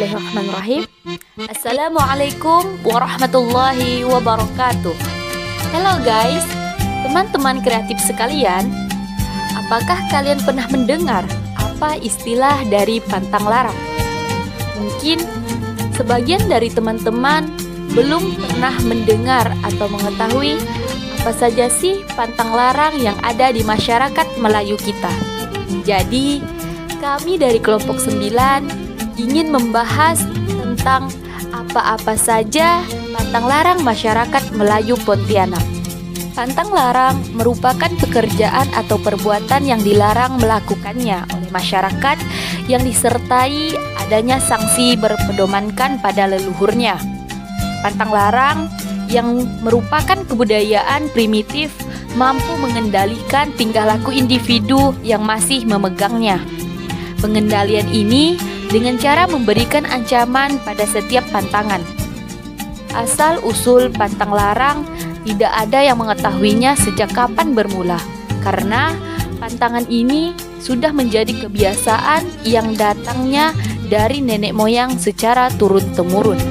Bismillahirrahmanirrahim. Assalamualaikum warahmatullahi wabarakatuh. Hello guys, teman-teman kreatif sekalian. Apakah kalian pernah mendengar apa istilah dari pantang larang? Mungkin sebagian dari teman-teman belum pernah mendengar atau mengetahui apa saja sih pantang larang yang ada di masyarakat Melayu kita. Jadi, kami dari kelompok 9 ingin membahas tentang apa-apa saja pantang larang masyarakat Melayu Pontianak. Pantang larang merupakan pekerjaan atau perbuatan yang dilarang melakukannya oleh masyarakat yang disertai adanya sanksi berpedomankan pada leluhurnya. Pantang larang yang merupakan kebudayaan primitif mampu mengendalikan tingkah laku individu yang masih memegangnya. Pengendalian ini dengan cara memberikan ancaman pada setiap pantangan. Asal-usul pantang larang tidak ada yang mengetahuinya sejak kapan bermula, karena pantangan ini sudah menjadi kebiasaan yang datangnya dari nenek moyang secara turun-temurun.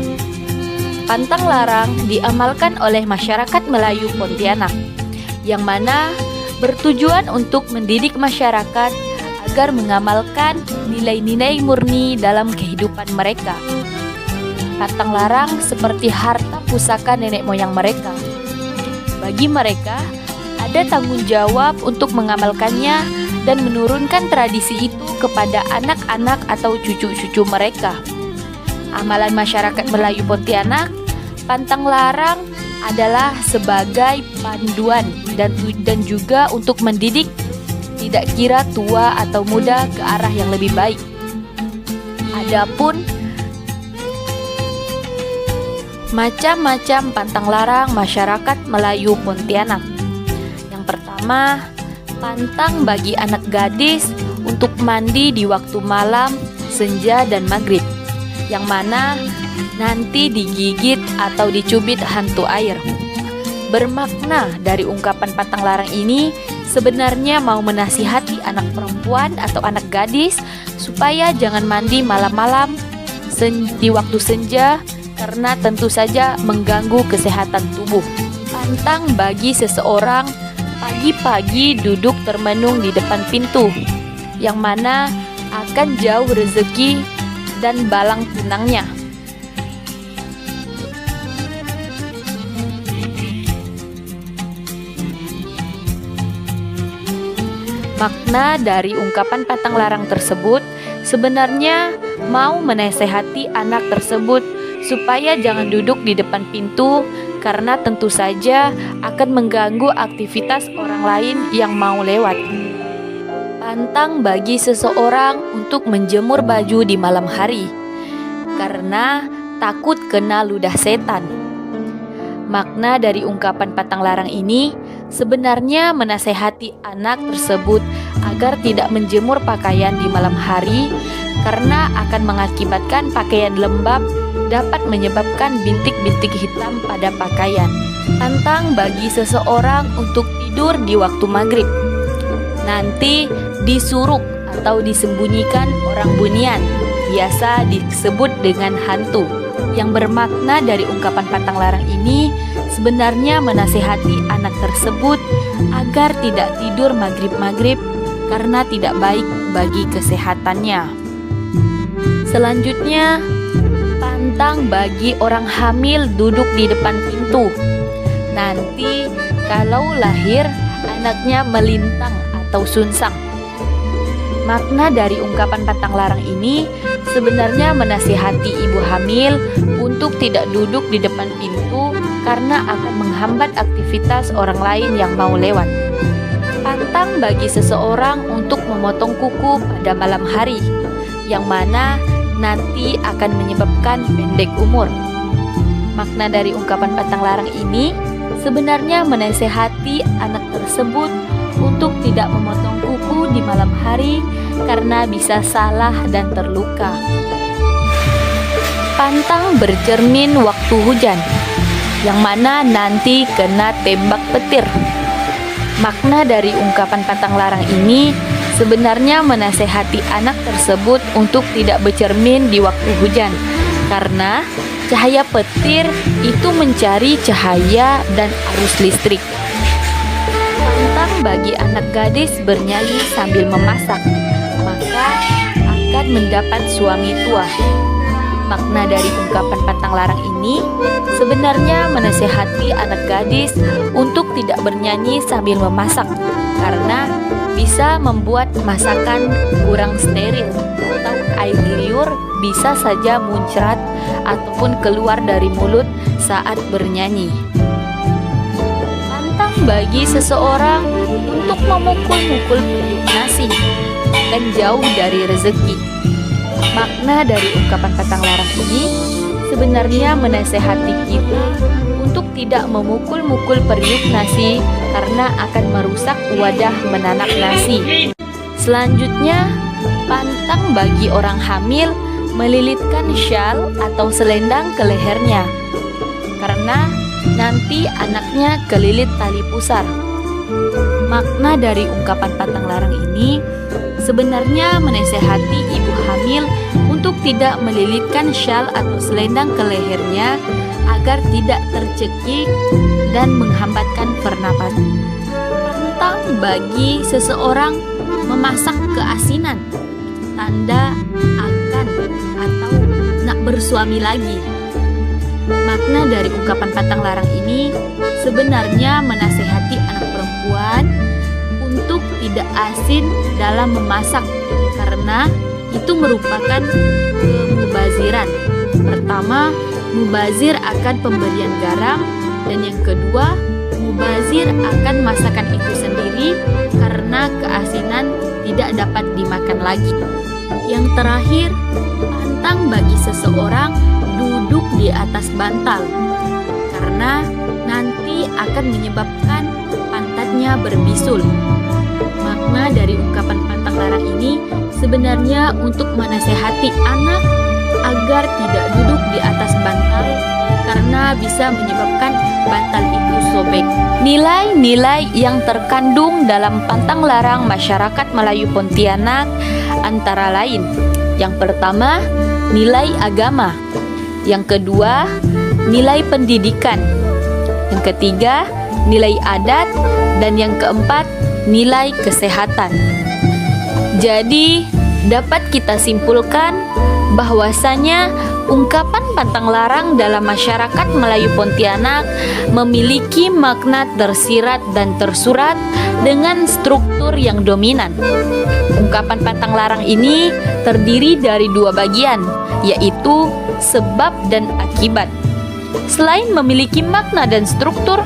Pantang larang diamalkan oleh masyarakat Melayu Pontianak, yang mana bertujuan untuk mendidik masyarakat agar mengamalkan nilai-nilai murni dalam kehidupan mereka. Pantang larang seperti harta pusaka nenek moyang mereka. Bagi mereka, ada tanggung jawab untuk mengamalkannya dan menurunkan tradisi itu kepada anak-anak atau cucu-cucu mereka. Amalan masyarakat Melayu Pontianak, pantang larang adalah sebagai panduan dan juga untuk mendidik tidak kira tua atau muda ke arah yang lebih baik. Adapun macam-macam pantang larang masyarakat Melayu Pontianak. Yang pertama, pantang bagi anak gadis untuk mandi di waktu malam, senja dan maghrib, yang mana nanti digigit atau dicubit hantu air. Bermakna dari ungkapan pantang larang ini sebenarnya mau menasihati anak perempuan atau anak gadis supaya jangan mandi malam-malam di waktu senja, karena tentu saja mengganggu kesehatan tubuh. Pantang bagi seseorang pagi-pagi duduk termenung di depan pintu, yang mana akan jauh rezeki dan balang tunangnya. Makna dari ungkapan pantang larang tersebut sebenarnya mau menasehati anak tersebut supaya jangan duduk di depan pintu, karena tentu saja akan mengganggu aktivitas orang lain yang mau lewat. Pantang bagi seseorang untuk menjemur baju di malam hari, karena takut kena ludah setan. Makna dari ungkapan pantang larang ini sebenarnya menasehati anak tersebut agar tidak menjemur pakaian di malam hari, karena akan mengakibatkan pakaian lembab dapat menyebabkan bintik-bintik hitam pada pakaian. Pantang bagi seseorang untuk tidur di waktu maghrib, nanti disuruk atau disembunyikan orang bunian, biasa disebut dengan hantu. Yang bermakna dari ungkapan pantang larang ini sebenarnya menasehati anak tersebut agar tidak tidur maghrib-maghrib, karena tidak baik bagi kesehatannya. Selanjutnya, pantang bagi orang hamil duduk di depan pintu. Nanti kalau lahir anaknya melintang atau sunsang. Makna dari ungkapan pantang larang ini sebenarnya menasihati ibu hamil untuk tidak duduk di depan pintu, karena akan menghambat aktivitas orang lain yang mau lewat. Pantang bagi seseorang untuk memotong kuku pada malam hari, yang mana nanti akan menyebabkan pendek umur. Makna dari ungkapan pantang larang ini sebenarnya menasehati anak tersebut untuk tidak memotong kuku di malam hari, karena bisa salah dan terluka. Pantang bercermin waktu hujan, yang mana nanti kena tembak petir. Makna dari ungkapan pantang larang ini sebenarnya menasehati anak tersebut untuk tidak bercermin di waktu hujan, karena cahaya petir itu mencari cahaya dan arus listrik. Pantang bagi anak gadis bernyanyi sambil memasak, maka akan mendapat suami tua. Makna dari ungkapan pantang larang ini sebenarnya menasehati anak gadis untuk tidak bernyanyi sambil memasak, karena bisa membuat masakan kurang steril atau air liur bisa saja muncrat ataupun keluar dari mulut saat bernyanyi. Pantang bagi seseorang untuk memukul-mukul periuk nasi akan jauh dari rezeki. Makna dari ungkapan pantang larang ini sebenarnya menasehati kita untuk tidak memukul-mukul periuk nasi karena akan merusak wadah menanak nasi. Selanjutnya, pantang bagi orang hamil melilitkan syal atau selendang ke lehernya, karena nanti anaknya kelilit tali pusar. Makna dari ungkapan pantang larang ini sebenarnya menasehati ibu hamil untuk tidak melilitkan syal atau selendang ke lehernya agar tidak tercekik dan menghambatkan pernapasan. Pantang bagi seseorang memasak keasinan, tanda akan atau nak bersuami lagi. Makna dari ungkapan pantang larang ini sebenarnya menasehati anak perempuan untuk tidak asin dalam memasak, karena itu merupakan kemubaziran. Pertama, mubazir akan pemberian garam, dan yang kedua, mubazir akan masakan itu sendiri karena keasinan tidak dapat dimakan lagi. Yang terakhir, pantang bagi seseorang duduk di atas bantal, karena nanti akan menyebabkan pantatnya berbisul. Makna dari ungkapan pantang larang ini sebenarnya untuk menasehati anak agar tidak duduk di atas bantal karena bisa menyebabkan bantal itu sobek. Nilai-nilai yang terkandung dalam pantang larang masyarakat Melayu Pontianak antara lain: yang pertama, nilai agama; yang kedua, nilai pendidikan; yang ketiga, nilai adat; dan yang keempat, nilai kesehatan. Jadi, dapat kita simpulkan bahwasanya ungkapan pantang larang dalam masyarakat Melayu Pontianak memiliki makna tersirat dan tersurat dengan struktur yang dominan. Ungkapan pantang larang ini terdiri dari dua bagian, yaitu sebab dan akibat. Selain memiliki makna dan struktur,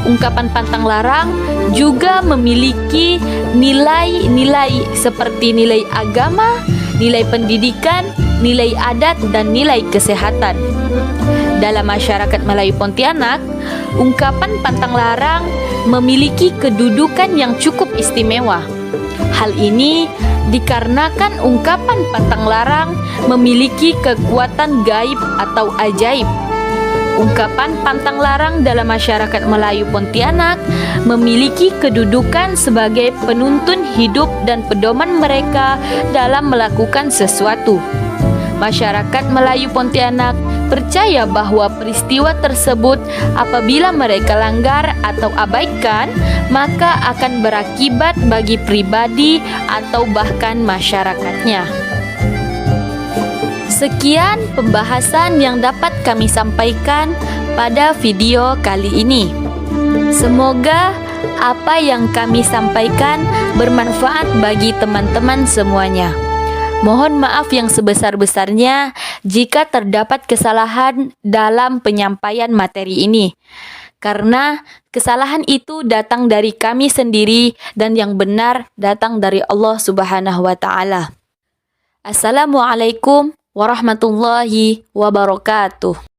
ungkapan pantang larang juga memiliki nilai-nilai seperti nilai agama, nilai pendidikan, nilai adat, dan nilai kesehatan. Dalam masyarakat Melayu Pontianak, ungkapan pantang larang memiliki kedudukan yang cukup istimewa. Hal ini dikarenakan ungkapan pantang larang memiliki kekuatan gaib atau ajaib. Ungkapan pantang larang dalam masyarakat Melayu Pontianak memiliki kedudukan sebagai penuntun hidup dan pedoman mereka dalam melakukan sesuatu. Masyarakat Melayu Pontianak percaya bahwa peristiwa tersebut apabila mereka langgar atau abaikan, maka akan berakibat bagi pribadi atau bahkan masyarakatnya. Sekian pembahasan yang dapat kami sampaikan pada video kali ini. Semoga apa yang kami sampaikan bermanfaat bagi teman-teman semuanya. Mohon maaf yang sebesar-besarnya jika terdapat kesalahan dalam penyampaian materi ini, karena kesalahan itu datang dari kami sendiri dan yang benar datang dari Allah Subhanahu wa Ta'ala. Assalamualaikum warahmatullahi wabarakatuh.